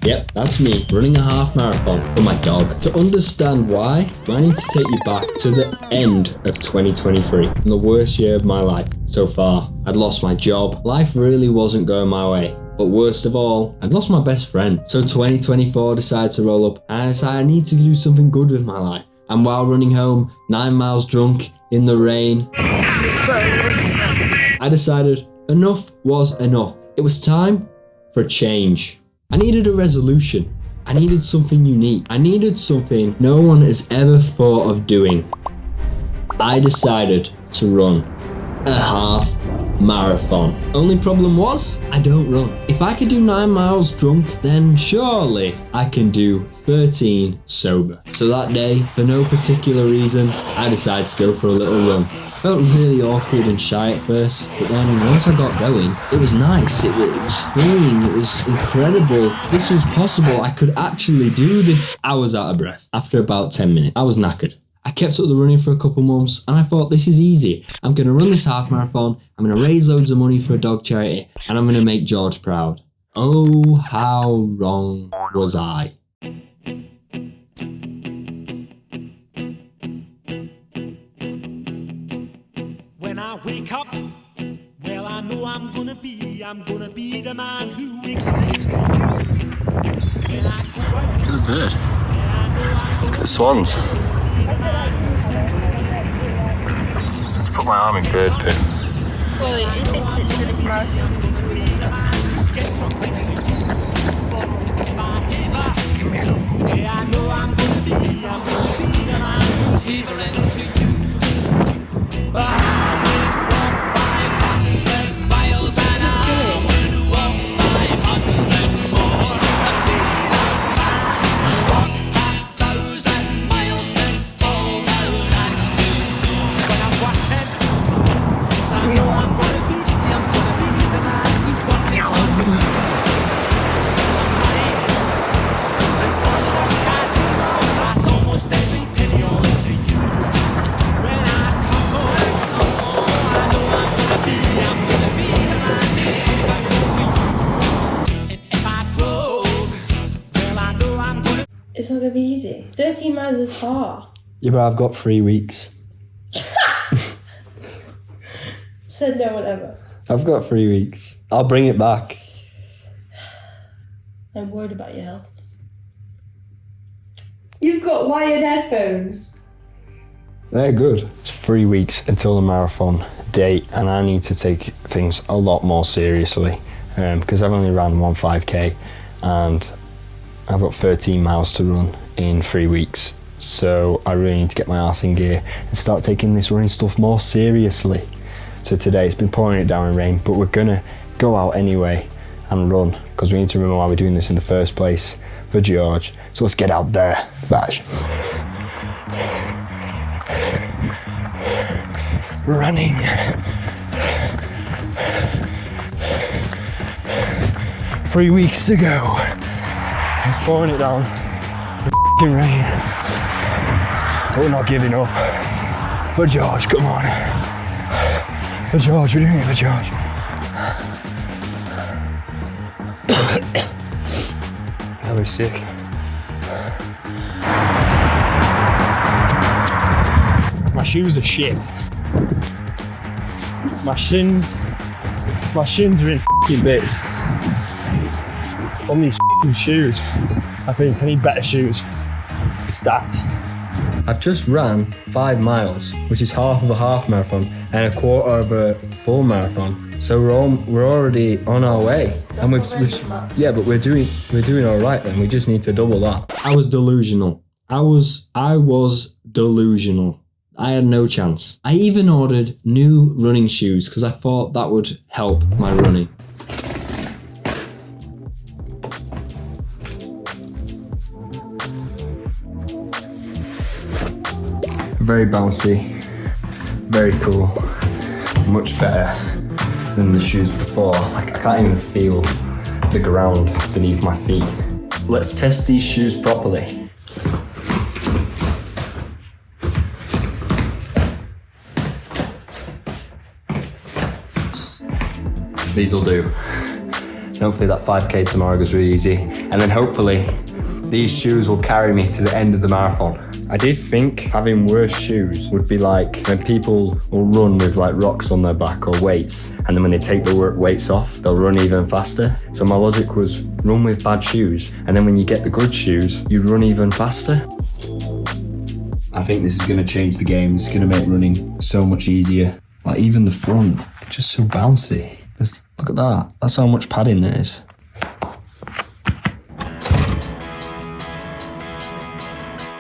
Yep, that's me, running a half marathon for my dog. To understand why, I need to take you back to the end of 2023, the worst year of my life so far. I'd lost my job, life really wasn't going my way. But worst of all, I'd lost my best friend. So 2024 decided to roll up and I decided I need to do something good with my life. And while running home, 9 miles drunk, in the rain, I decided enough was enough. It was time for change. I needed a resolution. I needed something unique. I needed something no one has ever thought of doing. I decided to run a half marathon. Only problem was, I don't run. If I could do 9 miles drunk, then surely I can do 13 sober. So that day, for no particular reason, I decided to go for a little run. I felt really awkward and shy at first, but then once I got going, it was nice, it was freeing, it was incredible. This was possible, I could actually do this. I was out of breath. After about 10 minutes, I was knackered. I kept up the running for a couple months and I thought, this is easy. I'm going to run this half marathon, I'm going to raise loads of money for a dog charity, and I'm going to make George proud. Oh, how wrong was I? When I wake up, well, I know I'm gonna be the man who wakes up next to you. When I go out, Look at the bird. Look at the swans. Let's put my arm in bird poo. Well, it thinks it's in its mouth. yeah, I know I'm gonna be the man who's healing to you. But I will walk 500 miles and I would walk 500 more. Walk 1,000 miles to fall down and shoot you. When I'm walking, yes, I know I'm gonna be the man who's walking on me. It's not gonna be easy. 13 miles is far. Yeah, but I've got 3 weeks. Said no one ever. I've got 3 weeks. I'll bring it back. I'm worried about your health. You've got wired headphones. They're good. It's 3 weeks until the marathon date and I need to take things a lot more seriously because I've only ran 1 5k and I've got 13 miles to run in 3 weeks. So I really need to get my arse in gear and start taking this running stuff more seriously. So today it's been pouring it down in rain, but we're gonna go out anyway and run because we need to remember why we're doing this in the first place for George. So let's get out there. Bash. Running. 3 weeks ago. It's pouring it down. The rain. But we're not giving up. For George, come on. For George, we're doing it for George. That was sick. My shoes are shit. My shins are in f***ing bits. On these f***ing shoes. I think I need better shoes. Stat. I've just ran 5 miles, which is half of a half marathon and a quarter of a full marathon. So we're already on our way, and we've but we're doing all right. Then we just need to double that. I was delusional. I was delusional. I had no chance. I even ordered new running shoes because I thought that would help my running. Very bouncy, very cool, much better than the shoes before. Like I can't even feel the ground beneath my feet. Let's test these shoes properly. These'll do. And hopefully that 5K tomorrow goes really easy. And then hopefully these shoes will carry me to the end of the marathon. I did think having worse shoes would be like when people will run with like rocks on their back or weights, and then when they take the weights off, they'll run even faster. So my logic was run with bad shoes, and then when you get the good shoes, you run even faster. I think this is going to change the game. It's going to make running so much easier. Like even the front, just so bouncy. Look at that. That's how much padding there is.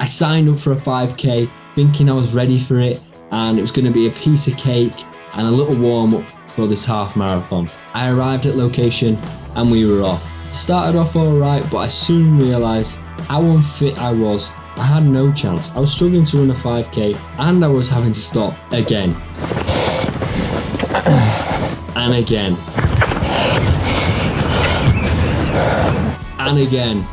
I signed up for a 5K thinking I was ready for it, and it was going to be a piece of cake and a little warm up for this half marathon. I arrived at location and we were off. Started off alright, but I soon realised how unfit I was. I had no chance. I was struggling to run a 5K and I was having to stop again. And again. And again.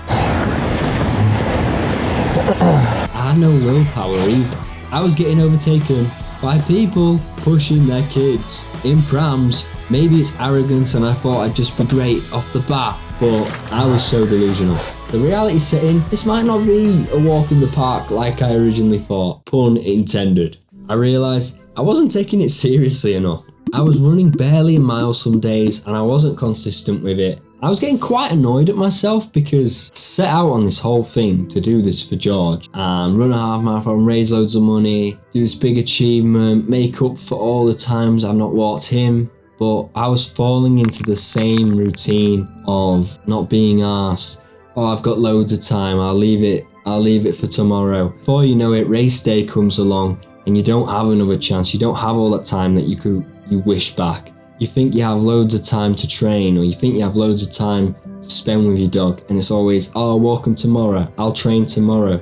I had no willpower either. I was getting overtaken by people pushing their kids in prams. Maybe it's arrogance and I thought I'd just be great off the bat, but I was so delusional. The reality set in, this might not be a walk in the park like I originally thought, pun intended. I realised I wasn't taking it seriously enough. I was running barely a mile some days and I wasn't consistent with it. I was getting quite annoyed at myself because I set out on this whole thing to do this for George and run a half marathon, raise loads of money, do this big achievement, make up for all the times I've not walked him. But I was falling into the same routine of not being arsed. Oh, I've got loads of time, I'll leave it for tomorrow. Before you know it, race day comes along and you don't have another chance. You don't have all that time that you wish back. You think you have loads of time to train, or you think you have loads of time to spend with your dog, and it's always, oh, I'll walk him tomorrow, I'll train tomorrow.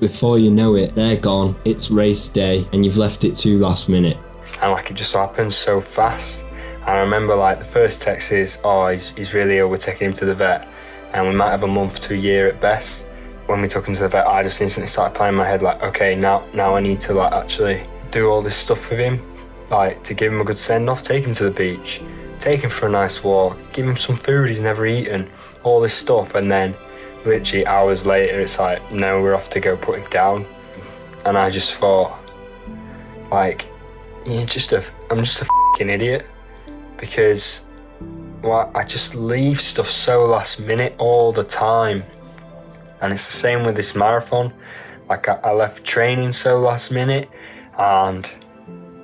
Before you know it, they're gone, it's race day, and you've left it too last minute. And like it just happens so fast. And I remember like the first text is, oh, he's really ill, we're taking him to the vet, and we might have a month to a year at best. When we took him to the vet, I just instantly started playing in my head like, okay, now I need to like actually do all this stuff with him. Like to give him a good send-off, take him to the beach, take him for a nice walk, give him some food he's never eaten, all this stuff, and then literally hours later it's like, no, we're off to go put him down. And I just thought, like, I'm just a fucking idiot, because I just leave stuff so last minute all the time. And it's the same with this marathon. Like I left training so last minute, and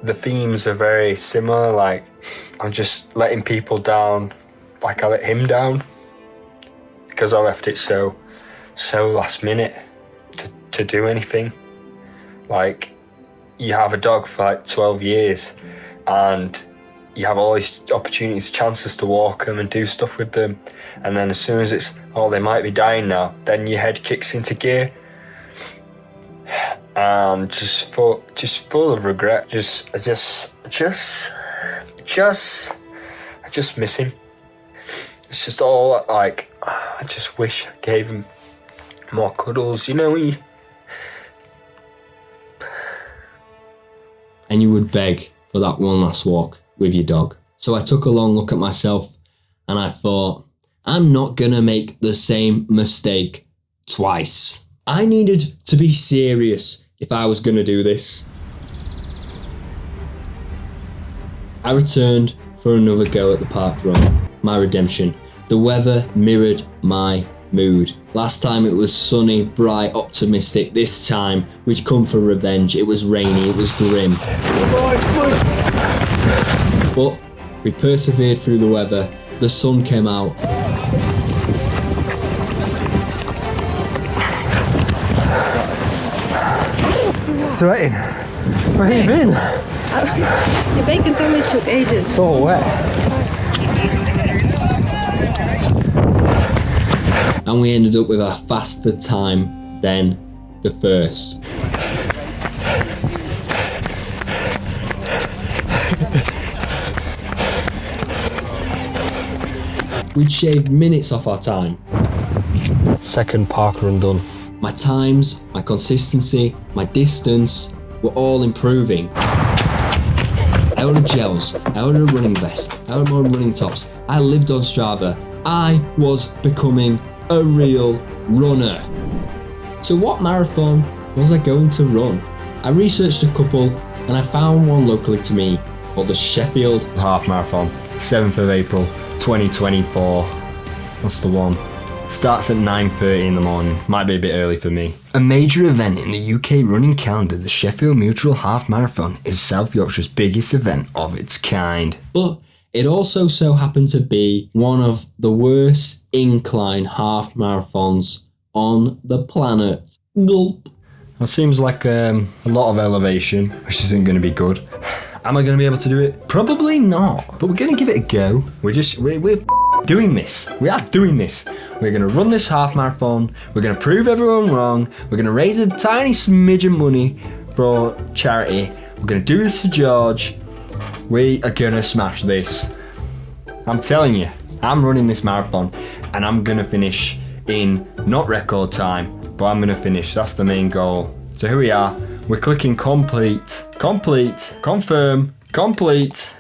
the themes are very similar. Like I'm just letting people down, like I let him down because I left it so last minute to do anything. Like you have a dog for like 12 years and you have all these opportunities, chances to walk them and do stuff with them, and then as soon as it's, oh, they might be dying now, then your head kicks into gear. Just full of regret. I just miss him. It's just all like, I just wish I gave him more cuddles, you know. And you would beg for that one last walk with your dog. So I took a long look at myself and I thought, I'm not gonna make the same mistake twice. I needed to be serious if I was gonna do this. I returned for another go at the park run, my redemption. The weather mirrored my mood. Last time it was sunny, bright, optimistic. This time we'd come for revenge. It was rainy, it was grim. But we persevered through the weather. The sun came out. Sweating. Where have you been? Your bacon sandwich took ages. It's all wet. And we ended up with a faster time than the first. We'd shaved minutes off our time. Second park run done. My times, my consistency, my distance were all improving. I ordered gels, I ordered a running vest, I ordered more running tops. I lived on Strava. I was becoming a real runner. So what marathon was I going to run? I researched a couple and I found one locally to me called the Sheffield Half Marathon, 7th of April 2024. That's the one. Starts at 9:30 in the morning, might be a bit early for me. A major event in the UK running calendar, the Sheffield Mutual Half Marathon is South Yorkshire's biggest event of its kind. But it also so happened to be one of the worst incline half marathons on the planet. Gulp. That seems like a lot of elevation, which isn't going to be good. Am I going to be able to do it? Probably not, but we're going to give it a go. We're doing this. We are doing this. We're going to run this half marathon. We're going to prove everyone wrong. We're going to raise a tiny smidge of money for charity. We're going to do this for George. We are going to smash this. I'm telling you, I'm running this marathon and I'm going to finish in not record time, but I'm going to finish. That's the main goal. So here we are. We're clicking complete, confirm, complete.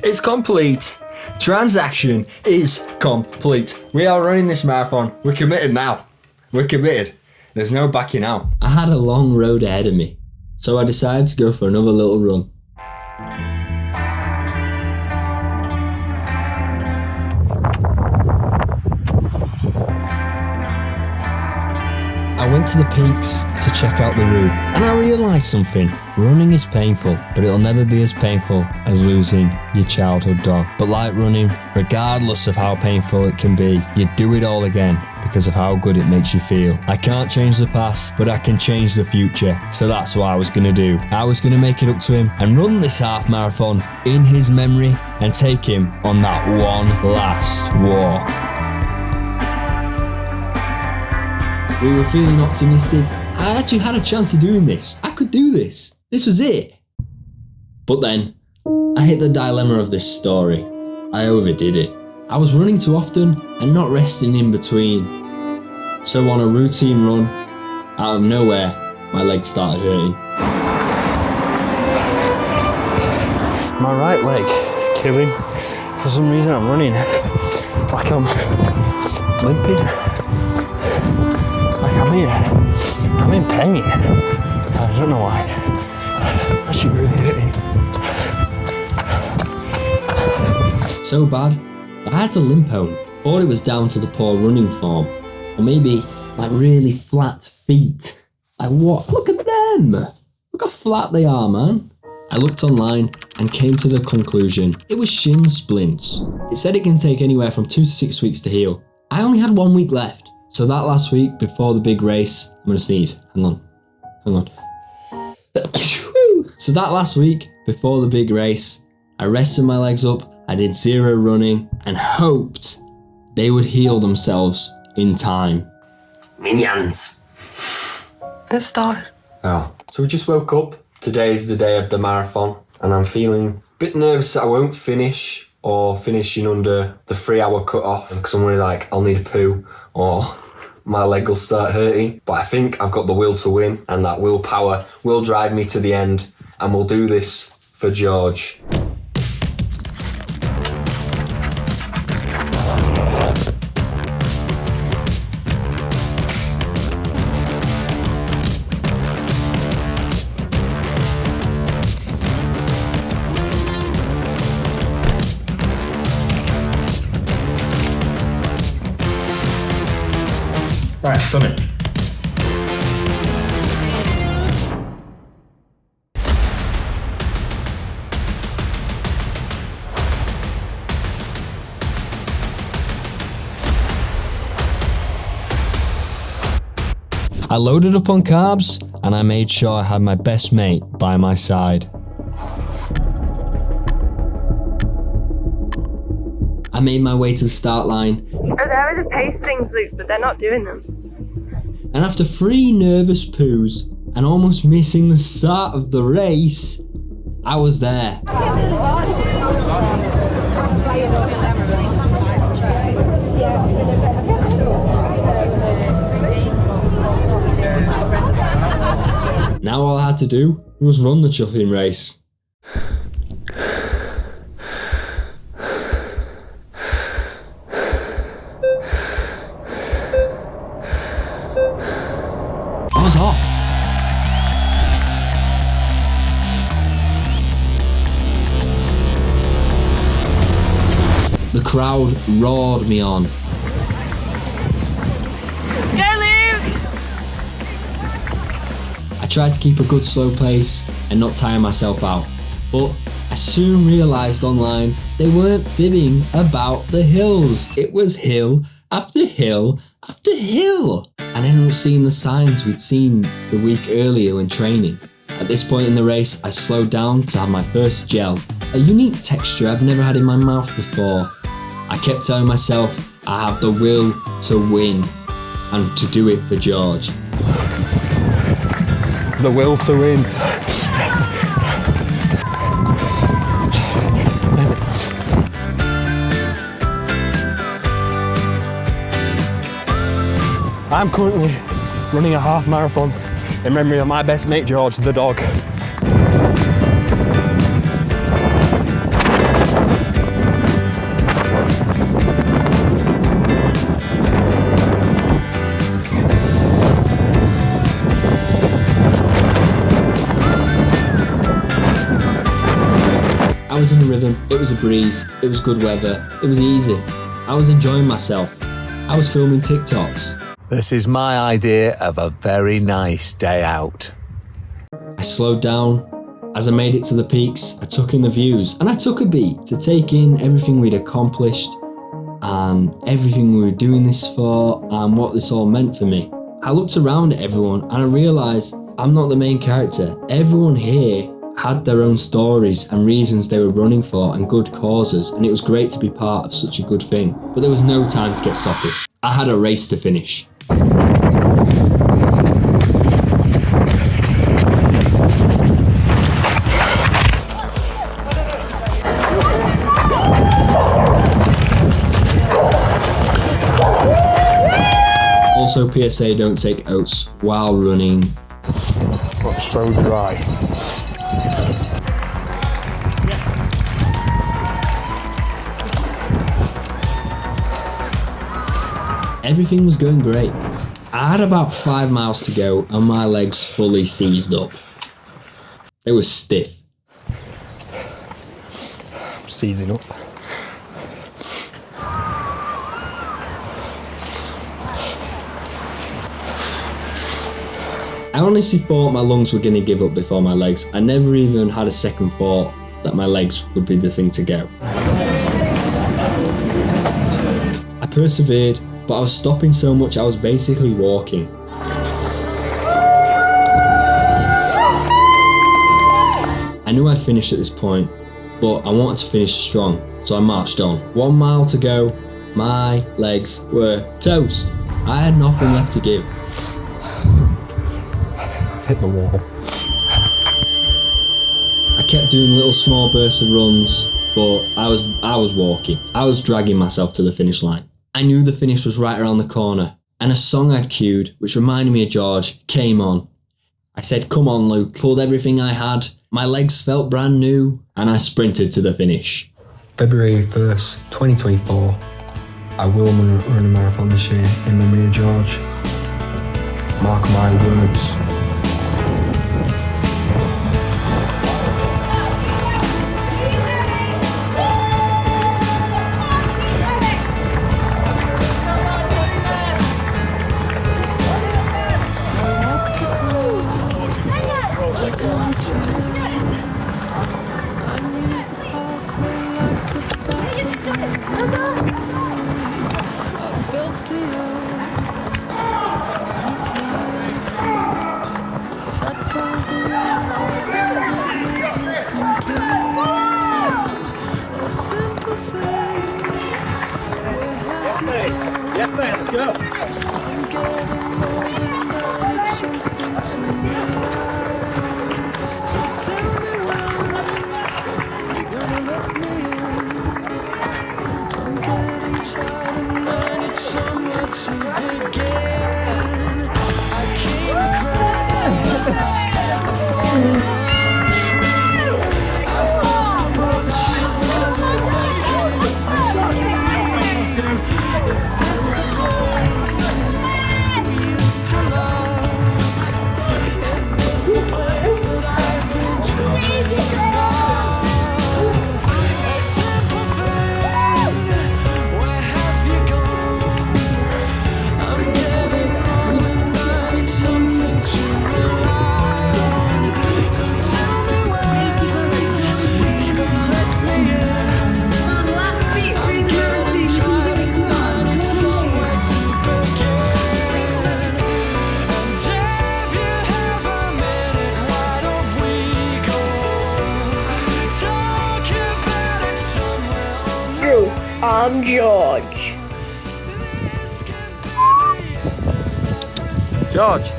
It's complete. Transaction is complete. We are running this marathon. We're committed now. We're committed. There's no backing out. I had a long road ahead of me, so I decided to go for another little run. I went to the peaks to check out the route, and I realised something. Running is painful, but it'll never be as painful as losing your childhood dog. But like running, regardless of how painful it can be, you do it all again because of how good it makes you feel. I can't change the past, but I can change the future. So that's what I was going to do. I was going to make it up to him and run this half marathon in his memory and take him on that one last walk. We were feeling optimistic. I actually had a chance of doing this. I could do this. This was it. But then, I hit the dilemma of this story. I overdid it. I was running too often and not resting in between. So on a routine run, out of nowhere, my legs started hurting. My right leg is killing. For some reason I'm running like I'm limping. Like I'm in pain. I don't know why. Actually really hurting. So bad that I had to limp home. Thought it was down to the poor running form. Or maybe like really flat feet. Like what? Look at them! Look how flat they are, man. I looked online and came to the conclusion it was shin splints. It said it can take anywhere from 2 to 6 weeks to heal. I only had 1 week left. So that last week before the big race, I'm gonna sneeze. Hang on. So that last week before the big race, I rested my legs up, I did 0 running and hoped they would heal themselves in time. Minions. It started. Oh, so we just woke up. Today's the day of the marathon and I'm feeling a bit nervous that I won't finish or finishing under the 3-hour cut-off because I'm really like, I'll need a poo or my leg will start hurting. But I think I've got the will to win and that willpower will drive me to the end and we'll do this for George. Right, done it. I loaded up on carbs and I made sure I had my best mate by my side. I made my way to the start line. Oh, there are the pace things, Luke, but they're not doing them. And after 3 nervous poos and almost missing the start of the race, I was there. Now all I had to do was run the chuffing race. was off. The crowd roared me on. Go, Luke! I tried to keep a good slow pace and not tire myself out, but I soon realised online they weren't fibbing about the hills. It was hill after hill after hill. And then I was seeing the signs we'd seen the week earlier when training. At this point in the race, I slowed down to have my first gel, a unique texture I've never had in my mouth before. I kept telling myself I have the will to win and to do it for George. The will to win. I'm currently running a half marathon in memory of my best mate George, the dog. I was in a rhythm, it was a breeze, it was good weather, it was easy. I was enjoying myself. I was filming TikToks. This is my idea of a very nice day out. I slowed down. As I made it to the peaks, I took in the views and I took a beat to take in everything we'd accomplished and everything we were doing this for and what this all meant for me. I looked around at everyone and I realised I'm not the main character. Everyone here had their own stories and reasons they were running for and good causes, and it was great to be part of such a good thing. But there was no time to get soppy. I had a race to finish. Also, PSA, don't take oats while running. It's so dry. Everything was going great. I had about 5 miles to go and my legs fully seized up. They were stiff. I'm seizing up. I honestly thought my lungs were going to give up before my legs. I never even had a second thought that my legs would be the thing to go. I persevered, but I was stopping so much I was basically walking. I knew I'd finish at this point, but I wanted to finish strong, so I marched on. 1 mile to go, my legs were toast. I had nothing left to give. Hit the wall. I kept doing little small bursts of runs, but I was walking. I was dragging myself to the finish line. I knew the finish was right around the corner, and a song I'd cued, which reminded me of George, came on. I said, "Come on, Luke," pulled everything I had, my legs felt brand new, and I sprinted to the finish. February 1st, 2024. I will run a marathon this year in memory of George. Mark my words. I'm George. George.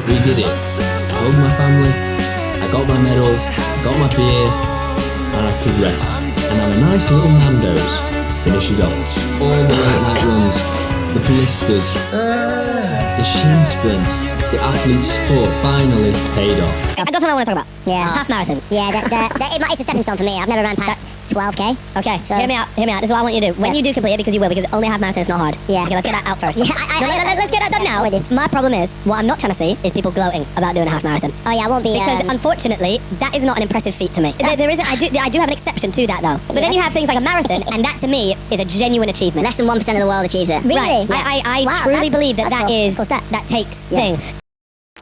We did it. I hugged my family, I got my medal, got my beer, and I could rest and have a nice little Nando's. Finish it off. All the late night runs, the blisters, the shin splints, the athlete's foot finally paid off. I got something I want to talk about. Yeah. Half marathons. Yeah, it's a stepping stone for me. I've never ran past 12k. Okay, so hear me out. This is what I want you to do. When you do complete it, because you will, because only half marathon is not hard. Yeah. Okay, let's get that out first. Yeah, let's get that done now. My problem is, what I'm not trying to see is people gloating about doing a half marathon. Oh yeah, I won't be. Because unfortunately, that is not an impressive feat to me. There isn't. I do have an exception to that though. But then you have things like a marathon, and that to me is a genuine achievement. Less than 1% of the world achieves it. Really? Right. I truly believe that that takes thing.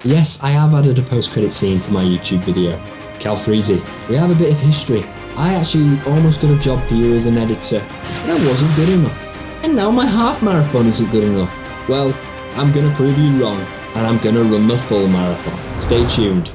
Yes, I have added a post-credit scene to my YouTube video. Cal Freezy, we have a bit of history. I actually almost got a job for you as an editor, but I wasn't good enough. And now my half marathon isn't good enough. Well, I'm gonna prove you wrong, and I'm gonna run the full marathon. Stay tuned.